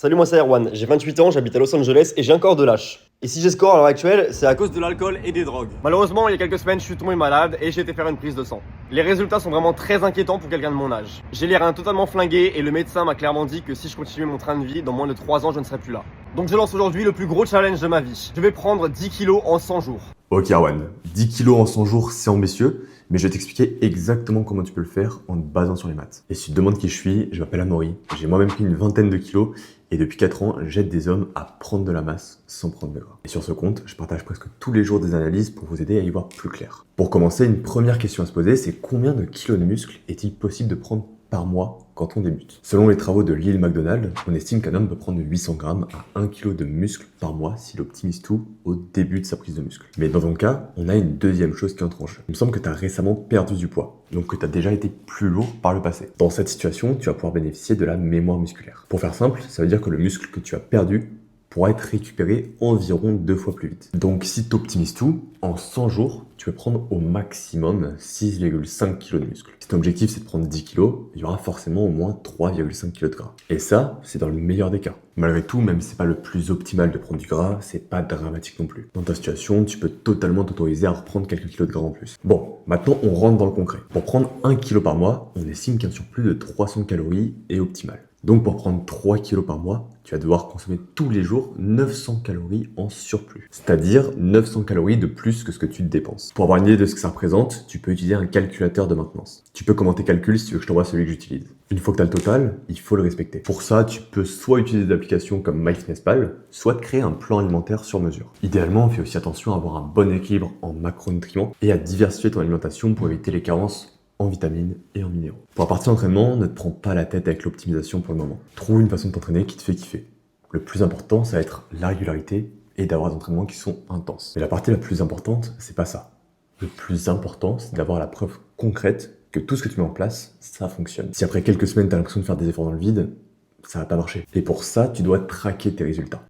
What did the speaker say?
Salut, moi c'est Erwan, j'ai 28 ans, j'habite à Los Angeles et j'ai un corps de lâche. Et si j'ai ce corps à l'heure actuelle, c'est à cause de l'alcool et des drogues. Malheureusement, il y a quelques semaines, je suis tombé malade et j'ai été faire une prise de sang. Les résultats sont vraiment très inquiétants pour quelqu'un de mon âge. J'ai les reins totalement flingués et le médecin m'a clairement dit que si je continuais mon train de vie, dans moins de 3 ans, je ne serais plus là. Donc je lance aujourd'hui le plus gros challenge de ma vie. Je vais prendre 10 kilos en 100 jours. Ok Arwan, 10 kilos en 100 jours, c'est ambitieux, mais je vais t'expliquer exactement comment tu peux le faire en te basant sur les maths. Et si tu te demandes qui je m'appelle Amaury, j'ai moi-même pris une vingtaine de kilos, et depuis 4 ans, j'aide des hommes à prendre de la masse sans prendre de gras. Et sur ce compte, je partage presque tous les jours des analyses pour vous aider à y voir plus clair. Pour commencer, une première question à se poser, c'est combien de kilos de muscles est-il possible de prendre par mois quand on débute? Selon les travaux de Lyle McDonald, on estime qu'un homme peut prendre de 800 grammes à 1 kg de muscle par mois s'il optimise tout au début de sa prise de muscle. Mais dans ton cas, on a une deuxième chose qui entre en jeu. Il me semble que tu as récemment perdu du poids, donc que tu as déjà été plus lourd par le passé. Dans cette situation, tu vas pouvoir bénéficier de la mémoire musculaire. Pour faire simple, ça veut dire que le muscle que tu as perdu pourra être récupéré environ 2 fois plus vite. Donc si tu optimises tout, en 100 jours, tu peux prendre au maximum 6,5 kg de muscle. Si ton objectif c'est de prendre 10 kg, il y aura forcément au moins 3,5 kg de gras. Et ça, c'est dans le meilleur des cas. Malgré tout, même si c'est pas le plus optimal de prendre du gras, c'est pas dramatique non plus. Dans ta situation, tu peux totalement t'autoriser à reprendre quelques kilos de gras en plus. Bon, maintenant on rentre dans le concret. Pour prendre 1 kg par mois, on estime qu'un surplus de 300 calories est optimal. Donc pour prendre 3 kilos par mois, tu vas devoir consommer tous les jours 900 calories en surplus. C'est-à-dire 900 calories de plus que ce que tu dépenses. Pour avoir une idée de ce que ça représente, tu peux utiliser un calculateur de maintenance. Tu peux commenter calcul si tu veux que je t'envoie celui que j'utilise. Une fois que tu as le total, il faut le respecter. Pour ça, tu peux soit utiliser des applications comme MyFitnessPal, soit te créer un plan alimentaire sur mesure. Idéalement, fais aussi attention à avoir un bon équilibre en macronutriments et à diversifier ton alimentation pour éviter les carences en vitamines et en minéraux. Pour la partie entraînement, ne te prends pas la tête avec l'optimisation pour le moment. Trouve une façon de t'entraîner qui te fait kiffer. Le plus important, ça va être la régularité et d'avoir des entraînements qui sont intenses. Mais la partie la plus importante, c'est pas ça. Le plus important, c'est d'avoir la preuve concrète que tout ce que tu mets en place, ça fonctionne. Si après quelques semaines, tu as l'impression de faire des efforts dans le vide, ça va pas marcher. Et pour ça, tu dois traquer tes résultats.